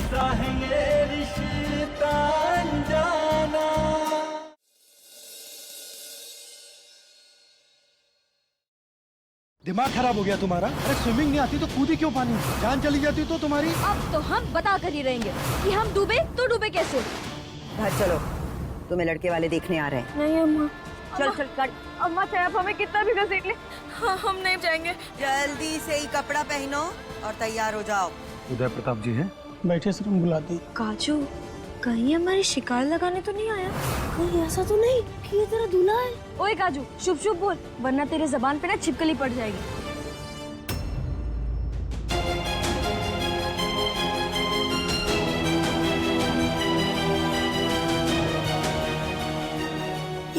किस्सा है ये रिश्ता अनजाना। दिमाग खराब हो गया तुम्हारा? अरे स्विमिंग नहीं आती तो कूदी क्यों पानी में? जान चली जाती तो तुम्हारी। अब तो हम बता कर ही रहेंगे कि हम डूबे तो डूबे कैसे। घर चलो, तुम्हें लड़के वाले देखने आ रहे हैं। नहीं अम्मा। चल चल कर। अम्मा चाहे आप हमें कितना भी घसीट ले, हाँ, हम नहीं जाएंगे। जल्दी से ही कपड़ा पहनो और तैयार हो जाओ। उदय प्रताप जी हैं? बैठे सर, हम बुलाते हैं। काजू, कहीं हमारी शिकार लगाने तो नहीं आया? कहीं ऐसा तो नहीं कि ये तेरा दूल्हा है? ओए काजू, शुभ शुभ बोल, वरना तेरे जबान पे ना छिपकली पड़ जाएगी।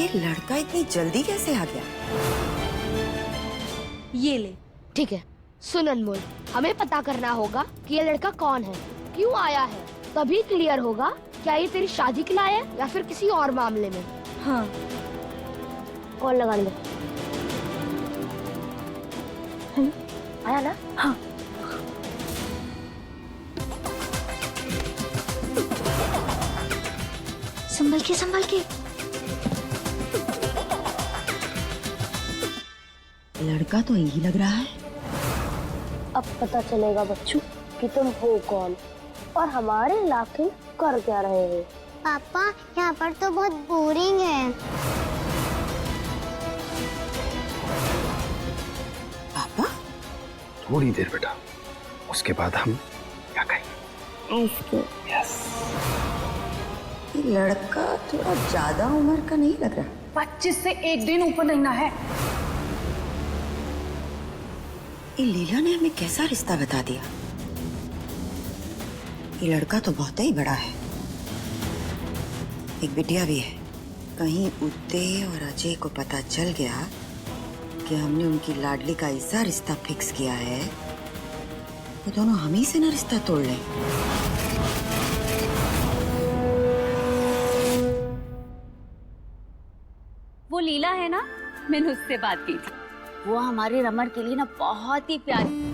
ये लड़का इतनी जल्दी कैसे आ गया? ये ले। ठीक है, सुन अनमोल, हमें पता करना होगा कि ये लड़का कौन है, क्यों आया है, तभी क्लियर होगा क्या ये तेरी शादी के लिए आया है या फिर किसी और मामले में। हाँ। कॉल लगा ले। आया ना? हाँ। संभल के संभल के। लड़का तो यही लग रहा है। अब पता चलेगा बच्चों कि तुम हो कौन और हमारे इलाके में कर क्या रहे हो। पापा, यहाँ पर तो बहुत बोरिंग है। पापा? थोड़ी देर बेटा, उसके बाद हम क्या कहेंगे? यस। ये लड़का थोड़ा ज्यादा उम्र का नहीं लग रहा। 25 से एक दिन ऊपर नहीं ना है। ये लीला ने हमें कैसा रिश्ता बता दिया? ये लड़का तो बहुत ही बड़ा है। एक बिटिया भी है। कहीं उदय और अजय को पता चल गया कि हमने उनकी लाडली का ऐसा रिश्ता फिक्स किया है, वो दोनों हम ही से ना रिश्ता तोड़ लें। वो लीला है ना, मैंने उससे बात की थी। वो हमारे रमन के लिए ना बहुत ही प्यारी।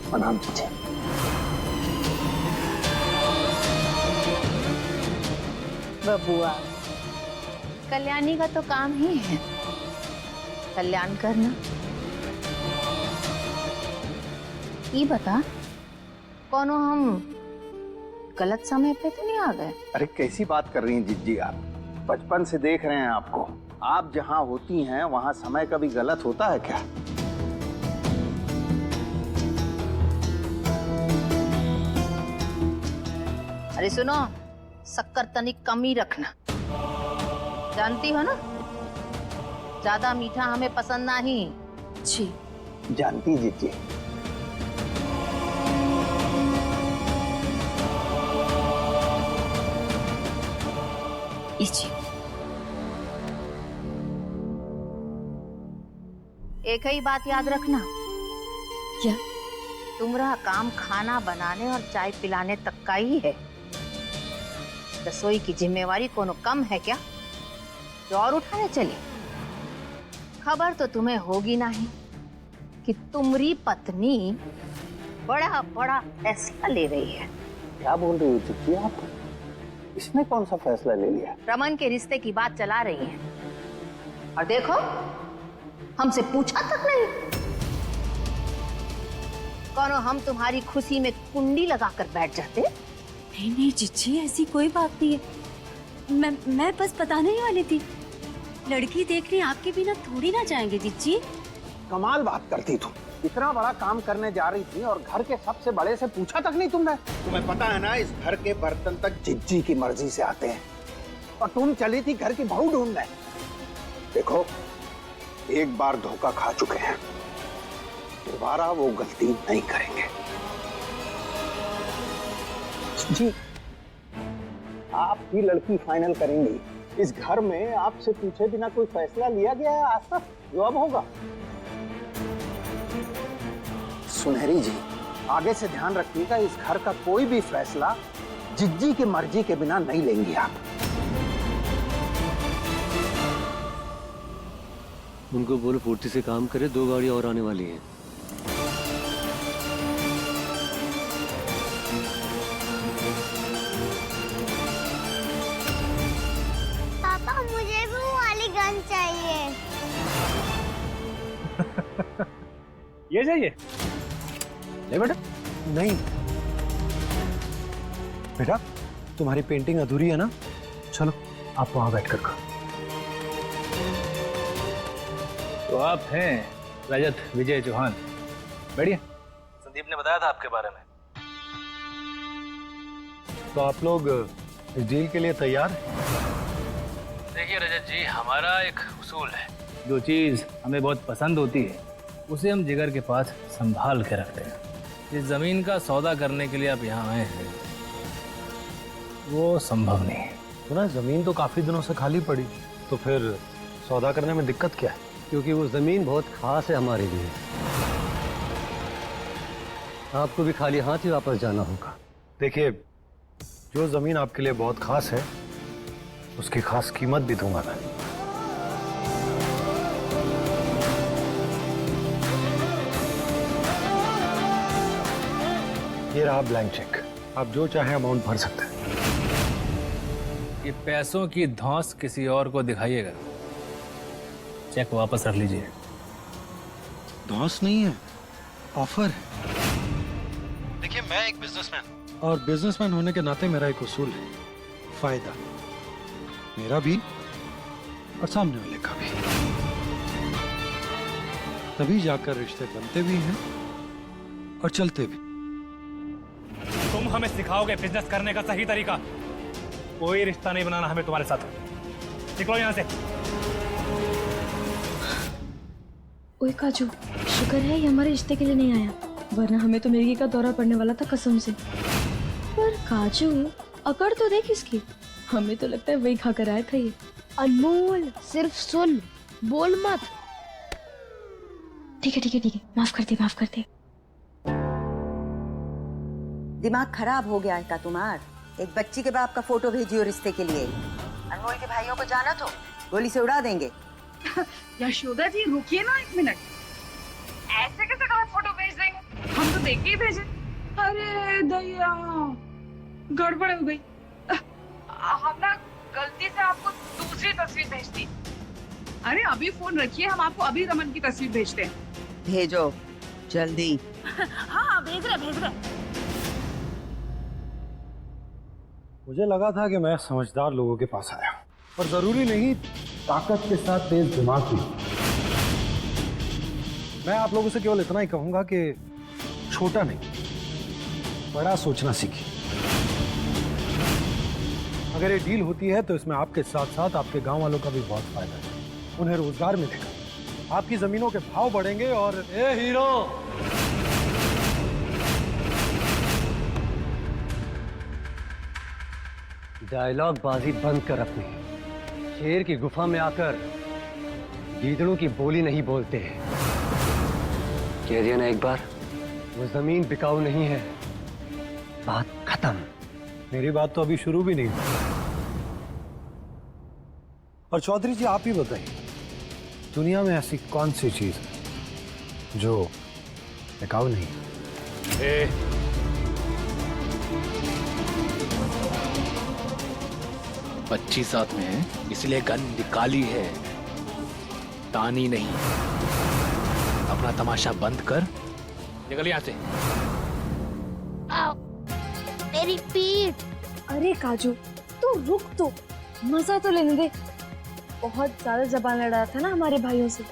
प्रणाम कीजिए। बबुआ, कल्याणी का तो काम ही है कल्याण करना। ये बता, कौनो हम गलत समय पे तो नहीं आ गए? अरे कैसी बात कर रही हैं जिज्जी आप? बचपन से देख रहे हैं आपको। आप जहाँ होती हैं वहाँ समय कभी गलत होता है क्या? अरे सुनो, शक्कर तनिक कम ही रखना। जानती हो ना, ज्यादा मीठा हमें पसंद नहीं। जी। जानती जिज्जी। एक ही बात याद रखना। क्या? तुम्हारा काम खाना बनाने और चाय पिलाने तक का ही है। रसोई की जिम्मेवारी कोनो कम है क्या जो और उठाने चली? खबर तो तुम्हें होगी नहीं कि तुम्हारी पत्नी बड़ा बड़ा फैसला ले रही है। क्या बोल रही हो जिज्जी आप? इसने कौन सा फैसला ले लिया? रमन के रिश्ते की बात चला रही है। और देखो, हमसे पूछा तक नहीं। कौनो हम तुम्हारी खुशी में कुंडी लगाकर बैठ जाते? नहीं नहीं जिज्जी, ऐसी कोई बात नहीं है। मैं बस बताने ही वाली थी। लड़की देखने आपके बिना थोड़ी ना जाएंगे जिज्जी। कमाल बात करती तुम। इतना बड़ा काम करने जा रही थी और घर के सबसे बड़े से पूछा तक नहीं तुमने? तुम्हें पता है ना, इस घर के बर्तन तक जिज्जी की मर्जी से आते हैं। और तुम चली थी घर की बहू ढूंढने। देखो, एक बार धोखा खा चुके हैं, दोबारा वो गलती नहीं करेंगे। जी, आपकी लड़की फाइनल करेंगी। इस घर में आपसे पूछे बिना कोई फैसला लिया गया है आज तक, जो अब होगा। सुनहरी जी, आगे से ध्यान रखिएगा, इस घर का कोई भी फैसला जिज्जी की मर्जी के बिना नहीं लेंगी आप। उनको बोलो फुर्ती से काम करे, 2 गाड़ी और आने वाली हैं। पापा मुझे भी वो वाली गन चाहिए। ये चाहिए? ले बेटा। नहीं बेटा, तुम्हारी पेंटिंग अधूरी है ना, चलो आप वहां बैठकर खाओ। तो आप हैं रजत विजय चौहान, बढ़िया। संदीप ने बताया था आपके बारे में। तो आप लोग इस डील के लिए तैयार हैं? देखिए रजत जी, हमारा एक उसूल है, जो चीज़ हमें बहुत पसंद होती है उसे हम जिगर के पास संभाल के रखते हैं। इस जमीन का सौदा करने के लिए आप यहाँ आए हैं, वो संभव नहीं है। तो ना, जमीन तो काफी दिनों से खाली पड़ी, तो फिर सौदा करने में दिक्कत क्या है? क्योंकि वो जमीन बहुत खास है हमारे लिए। आपको भी खाली हाथ ही वापस जाना होगा। देखिए, जो जमीन आपके लिए बहुत खास है, उसकी खास कीमत भी दूंगा मैं। ये रहा ब्लैंक चेक, आप जो चाहे अमाउंट भर सकते हैं। ये पैसों की धौंस किसी और को दिखाइएगा, चेक वापस रख लीजिए। धौंस नहीं है, ऑफर है। देखिए, मैं एक बिजनेसमैन, और बिजनेसमैन होने के नाते मेरा एक उसूल है, फायदा मेरा भी और सामने वाले का भी। तभी जाकर रिश्ते बनते भी हैं और चलते भी। तुम हमें सिखाओगे बिजनेस करने का सही तरीका? कोई रिश्ता नहीं बनाना हमें तुम्हारे साथ, निकलो यहाँ से। ओए काजू, शुक्र है ये हमारे रिश्ते के लिए नहीं आया, वरना हमें तो मिर्गी का दौरा पड़ने वाला था कसम से। पर काजू, अकड़ तो देख इसकी, हमें तो लगता है वही खा कर आया था ये। अनमोल, सिर्फ सुन, बोल मत। ठीक है ठीक है ठीक है, माफ कर दे। दिमाग खराब हो गया है का तुम्हार? एक बच्ची के बाप का फोटो भेजियो रिश्ते के लिए। अनमोल के भाइयों को जाना तो गोली से उड़ा देंगे। यशोदा जी रुकिए ना 1 मिनट, ऐसे कैसे गलत फोटो भेज देंगे? हम तो देख के ही भेजे। अरे दया, गड़बड़ हो गई। हम ना गलती से आपको दूसरी तस्वीर भेज दी। अरे अभी फोन रखिए, हम आपको अभी रमन की तस्वीर भेजते हैं। भेजो जल्दी। हाँ भेज रहे। मुझे लगा था कि मैं समझदार लोगों के पास आया, पर जरूरी नहीं ताकत के साथ तेज दिमाग भी। मैं आप लोगों से केवल इतना ही कहूंगा कि छोटा नहीं, बड़ा सोचना सीखिए। अगर ये डील होती है तो इसमें आपके साथ साथ आपके गांव वालों का भी बहुत फायदा है। उन्हें रोजगार मिलेगा, आपकी जमीनों के भाव बढ़ेंगे और ए हीरो, डायलॉग बाजी बंद कर अपनी। शेर की गुफा में आकर गीदड़ों की बोली नहीं बोलते हैं। कह दिया ना एक बार, वो जमीन बिकाऊ नहीं है, बात खत्म। मेरी बात तो अभी शुरू भी नहीं हुई। और चौधरी जी, आप ही बताइए, दुनिया में ऐसी कौन सी चीज है जो बिकाऊ नहीं है? बच्ची साथ में है, इसलिए गन निकाली है, तानी नहीं। अपना तमाशा बंद कर, निकल यहाँ से। आओ, मेरी पीठ। अरे काजू, तू रुक तो, मजा तो लेने दे। बहुत ज्यादा जबान लड़ा था ना हमारे भाइयों से,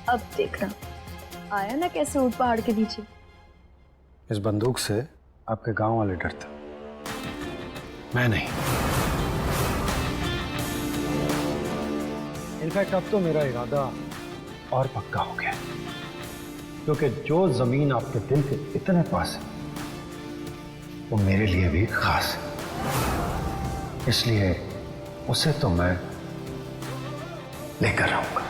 अब देखना आया ना कैसे ऊट पहाड़ के नीचे। इस बंदूक से आपके गांव वाले डरते, मैं नहीं। इनफैक्ट अब तो मेरा इरादा और पक्का हो गया, क्योंकि जो जमीन आपके दिल के इतने पास है वो मेरे लिए भी खास है, इसलिए उसे तो मैं लेकर आऊंगा।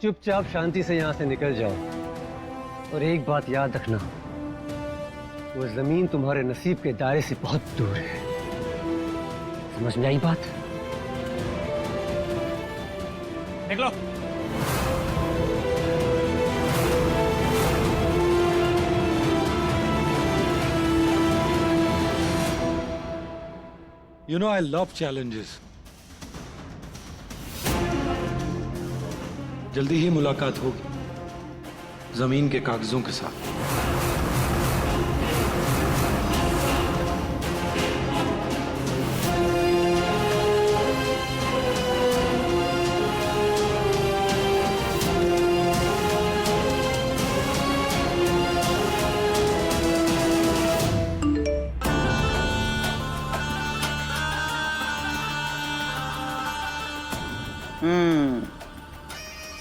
चुपचाप शांति से यहां से निकल जाओ, और एक बात याद रखना, वो जमीन तुम्हारे नसीब के दायरे से बहुत दूर है। समझ में आई बात? निकलो। You know I love challenges. जल्दी ही मुलाकात होगी जमीन के कागजों के साथ।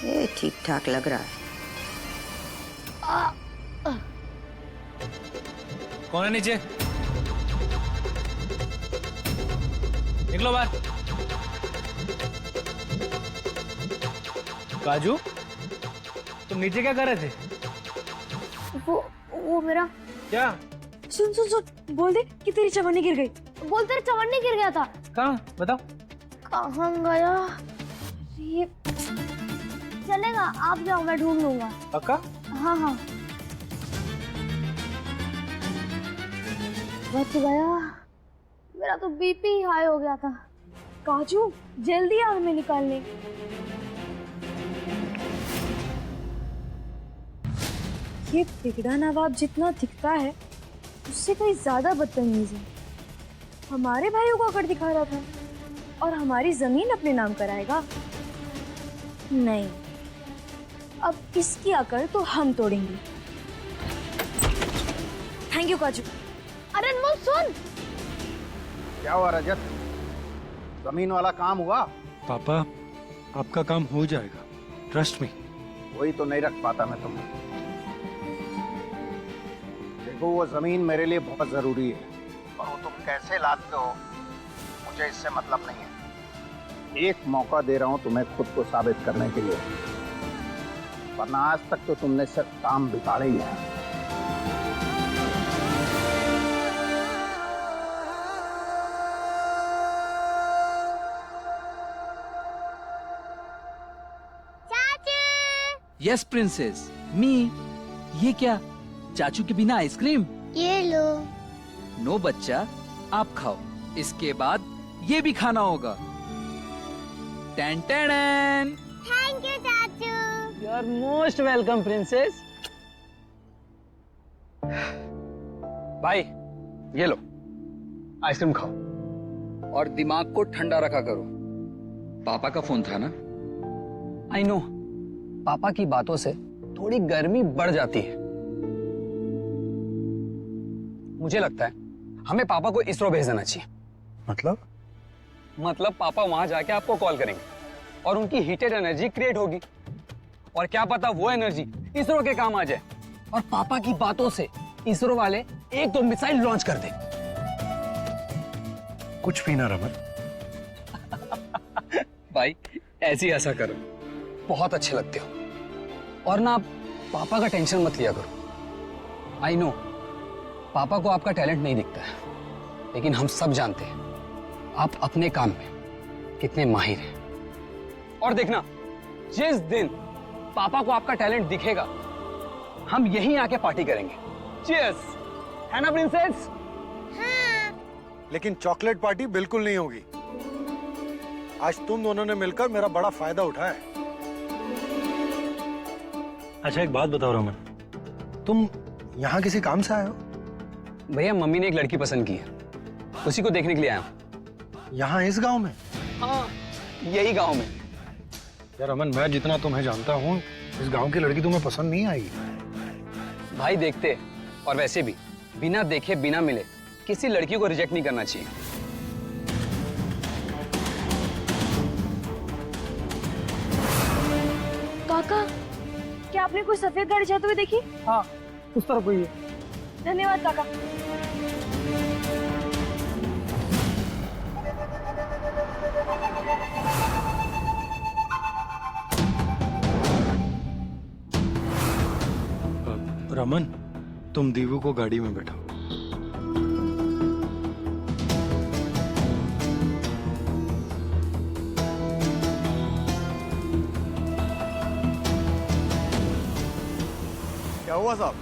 ये ठीक ठाक लग रहा है। कौन है नीचे? निकलो बाहर। काजू, तुम नीचे क्या कर रहे थे? वो मेरा क्या? सुन सुन सुन, बोल दे कि तेरी चवन्नी गिर गई। बोल, तेरे चवन्नी गिर गया था। कहाँ बताओ। कहाँ गया? ये चलेगा, आप जाओ, मैं ढूंढ लूंगा। पक्का? हाँ हाँ, बच गया। मेरा तो बीपी हाई हो गया था। काजू, जल्दी आ हमें निकालने। ये बिगड़ा नवाब जितना दिखता है उससे कहीं ज्यादा बदतमीज है। हमारे भाइयों को अकड़ दिखा रहा था और हमारी जमीन अपने नाम कराएगा। नहीं, अब इसकी अकड़ तो हम तोड़ेंगे। थैंक यू काजू। अरे अनमोल सुन। क्या हुआ रजत? जमीन वाला काम हुआ? पापा, आपका काम हो जाएगा, ट्रस्ट मी। वही तो नहीं रख पाता मैं तुम्हें। देखो, वो जमीन मेरे लिए बहुत जरूरी है, और वो तुम कैसे लाते हो मुझे इससे मतलब नहीं है। एक मौका दे रहा हूं तुम्हें खुद को साबित करने के लिए, वरना आज तक तो तुमने सिर्फ काम बिगाड़े ही है। यस प्रिंसेस, मी। ये क्या, चाचू के बिना आइसक्रीम? ये लो। नो बच्चा, आप खाओ, इसके बाद ये भी खाना होगा। Ten ten. थैंक यू चाचू। You are most welcome princess. भाई, ये लो, आइसक्रीम खाओ और दिमाग को ठंडा रखा करो। पापा का फोन था ना? आई नो, पापा की बातों से थोड़ी गर्मी बढ़ जाती है। मुझे लगता है हमें पापा को इसरो भेज देना चाहिए। मतलब पापा वहां जाके आपको कॉल करेंगे और उनकी हीटेड एनर्जी क्रिएट होगी, और क्या पता वो एनर्जी इसरो के काम आ जाए, और पापा की बातों से इसरो वाले एक दो मिसाइल लॉन्च कर दे। कुछ भी ना रमन। भाई, ऐसे ही ऐसा करो, बहुत अच्छे लगते हो। और ना, आप पापा का टेंशन मत लिया करो। आई नो, पापा को आपका टैलेंट नहीं दिखता है, लेकिन हम सब जानते हैं आप अपने काम में कितने माहिर हैं। और देखना, जिस दिन पापा को आपका टैलेंट दिखेगा, हम यहीं आके पार्टी करेंगे। चीयर्स, है ना प्रिंसेस? हाँ। लेकिन चॉकलेट पार्टी बिल्कुल नहीं होगी। आज तुम दोनों ने मिलकर मेरा बड़ा फायदा उठाया है। अच्छा, एक बात बताओ रमन, तुम यहाँ किसी काम से आए हो? भैया, मम्मी ने एक लड़की पसंद की है, उसी को देखने के लिए आया हूँ। यहाँ इस गांव में? हाँ, यही गांव में। यार रमन, मैं जितना तुम्हें जानता हूँ, इस गांव की लड़की तुम्हें पसंद नहीं आई। भाई देखते, और वैसे भी बिना देखे बिना मिले किसी लड़की को रिजेक्ट नहीं करना चाहिए। काका, क्या आपने कोई सफेद गाड़ी जाते हुए देखी? हाँ, उस तरफ कोई है। धन्यवाद काका। रमन, तुम दीवू को गाड़ी में बैठाओ। क्या हुआ साहब,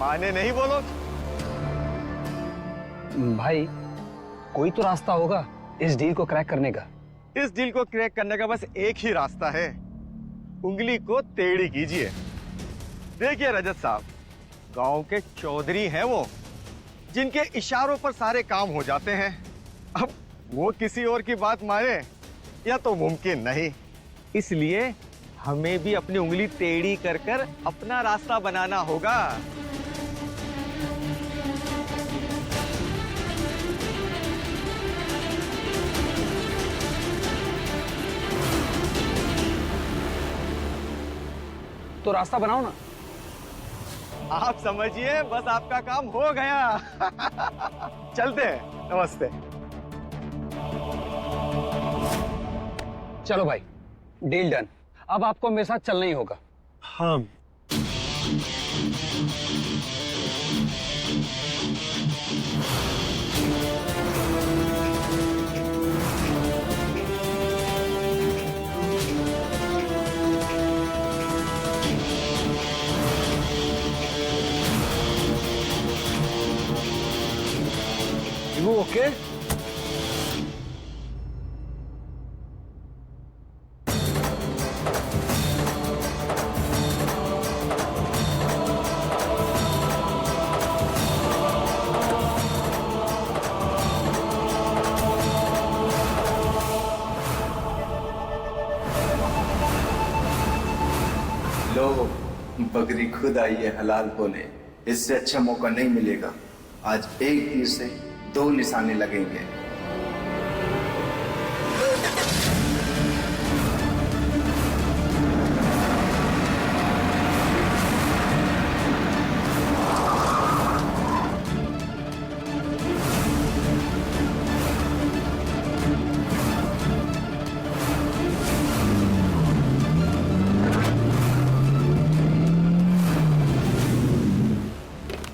माने नहीं बोलो? भाई, कोई तो रास्ता होगा इस डील को क्रैक करने का। इस डील को क्रैक करने का बस एक ही रास्ता है, उंगली को टेढ़ी कीजिए। देखिए रजत साहब, गांव के चौधरी हैं वो, जिनके इशारों पर सारे काम हो जाते हैं। अब वो किसी और की बात माने या तो मुमकिन नहीं, इसलिए हमें भी अपनी उंगली टेढ़ी कर कर अपना रास्ता बनाना होगा। तो रास्ता बनाओ ना। आप समझिए, बस आपका काम हो गया। चलते हैं, नमस्ते। चलो भाई, डील डन। अब आपको मेरे साथ चलना ही होगा। हाँ। ओके? लो, बकरी खुद आई है हलाल होने। इससे अच्छा मौका नहीं मिलेगा। आज एक तीर से दो निशाने लगेंगे।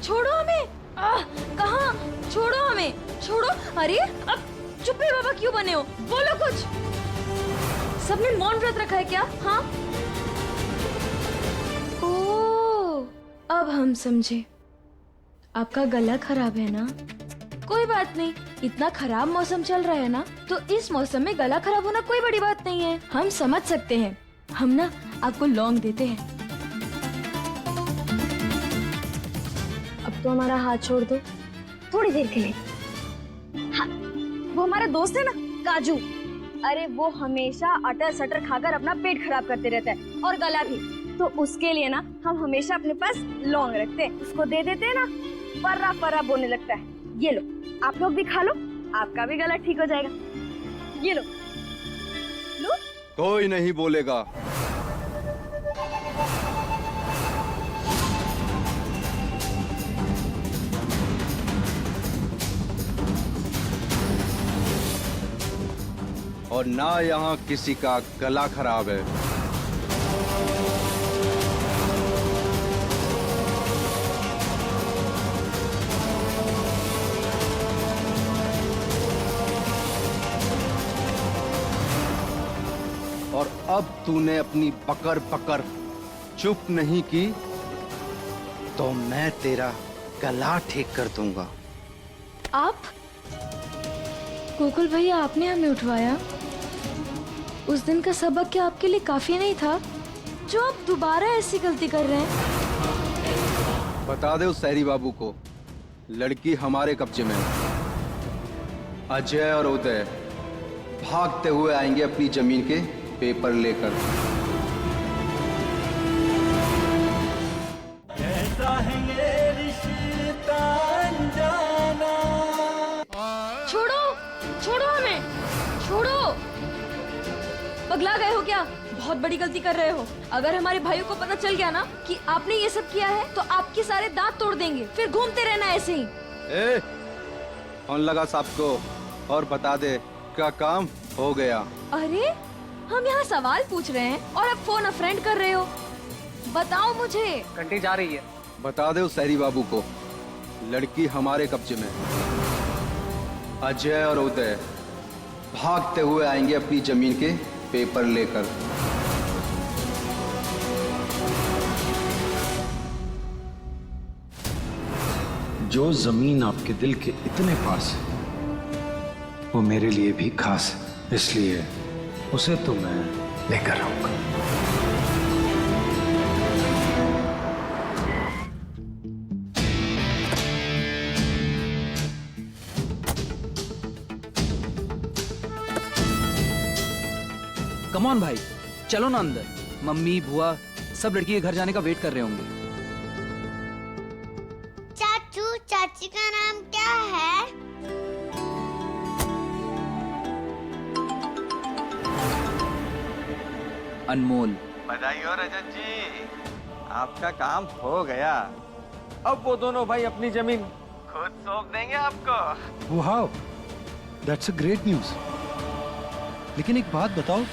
छोड़ो हमें। कहाँ? छोड़ो हमें, छोड़ो। अरे अब चुप है बाबा, क्यों बने हो? बोलो कुछ। सबने मौन व्रत रखा है क्या? हाँ? ओह, अब हम समझे। आपका गला खराब है ना? कोई बात नहीं, इतना खराब मौसम चल रहा है ना, तो इस मौसम में गला खराब होना कोई बड़ी बात नहीं है। हम समझ सकते हैं। हम ना आपको लौंग देते हैं। अब तो हमारा हाथ छोड़ दो थोड़ी देर के लिए। हाँ, वो हमारा दोस्त है ना काजू। अरे वो हमेशा अटर सटर खाकर अपना पेट खराब करते रहता है और गला भी। तो उसके लिए ना हम हमेशा अपने पास लौंग रखते हैं। उसको दे देते हैं ना, पर्रा पर्रा बोलने लगता है। ये लो, आप लोग भी खा लो, आपका भी गला ठीक हो जाएगा। ये लो लो। कोई नहीं बोलेगा। और ना यहाँ किसी का गला खराब है। और अब तूने अपनी पकड़ पकड़ चुप नहीं की तो मैं तेरा गला ठीक कर दूंगा। आप? गोकुल भैया, आपने हमें उठवाया। उस दिन का सबक क्या आपके लिए काफी नहीं था, जो आप दोबारा ऐसी गलती कर रहे हैं? बता दे उस शहरी बाबू को, लड़की हमारे कब्जे में है। अजय और उदय भागते हुए आएंगे अपनी जमीन के पेपर लेकर। छोड़ो, छोड़ो हमें, छोड़ो। पगला गए हो क्या? बहुत बड़ी गलती कर रहे हो। अगर हमारे भाइयों को पता चल गया ना कि आपने ये सब किया है तो आपके सारे दांत तोड़ देंगे, फिर घूमते रहना ऐसे ही। ए, फोन लगा साहब को और बता दे क्या काम हो गया। अरे हम यहाँ सवाल पूछ रहे हैं और अब फोन अ फ्रेंड कर रहे हो। बताओ मुझे। घंटी जा रही है। बता दे उस शहरी बाबू को लड़की हमारे कब्जे में। अजय और उदय भागते हुए आएंगे अपनी जमीन के पेपर लेकर। जो जमीन आपके दिल के इतने पास है वो मेरे लिए भी खास है, इसलिए उसे तो मैं लेकर आऊंगा। कम ऑन भाई, चलो ना अंदर। मम्मी बुआ सब लड़की के घर जाने का वेट कर रहे होंगे। चाचू चाची का नाम क्या है? अनमोल। बधाई हो रजत जी, आपका काम हो गया। अब वो दोनों भाई अपनी जमीन खुद सौंप देंगे आपको। Wow, that's a great news. लेकिन एक बात बताओ,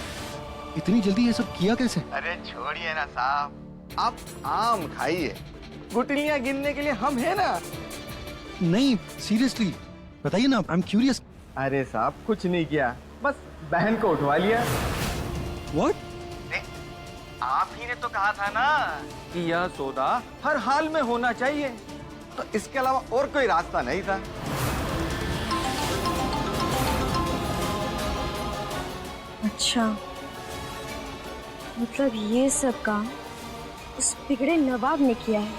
इतनी जल्दी ये सब किया कैसे? अरे छोड़िए ना साहब, आप आम खाइए, गुटलियां गिनने के लिए हम हैं ना। नहीं सीरियसली बताइए ना, आई एम क्यूरियस। अरे साहब कुछ नहीं किया, बस बहन को उठवा लिया। व्हाट? आप ही ने तो कहा था ना कि यह सौदा हर हाल में होना चाहिए, तो इसके अलावा और कोई रास्ता नहीं था। अच्छा, मतलब ये सब काम उस बिगड़े नवाब ने किया है।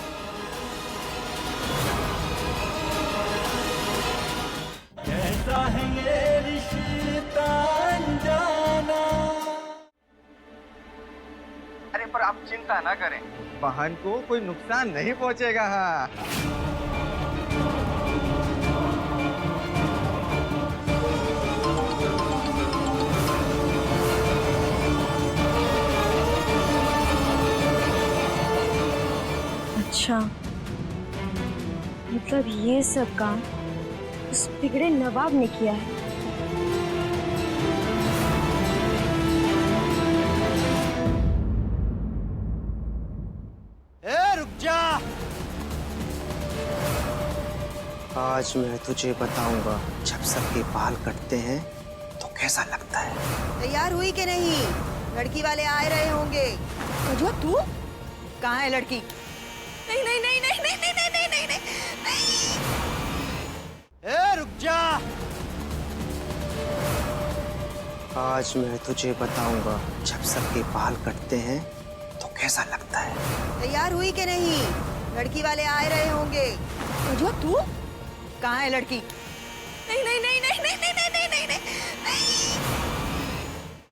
कैसा है ये रिश्ता अनजाना। अरे पर आप चिंता ना करें, बहन को कोई नुकसान नहीं पहुंचेगा। हाँ अच्छा, मतलब ये सब काम उस बिगड़े नवाब ने किया है। ए रुक जा, आज मैं तुझे बताऊंगा जब सबके बाल कटते हैं तो कैसा लगता है। तैयार हुई कि नहीं? लड़की वाले आ रहे होंगे। कजवा तू? कहाँ है लड़की? नहीं नहीं नहीं नहीं नहीं नहीं नहीं नहीं नहीं नहीं। ए रुक जा, आज मैं तुझे बताऊंगा जब सबके बाल कटते हैं तो कैसा लगता है। तैयार हुई कि नहीं? लड़की वाले आ रहे होंगे। कजवा तू? कहाँ है लड़की? नहीं नहीं नहीं नहीं नहीं नहीं नहीं नहीं नहीं।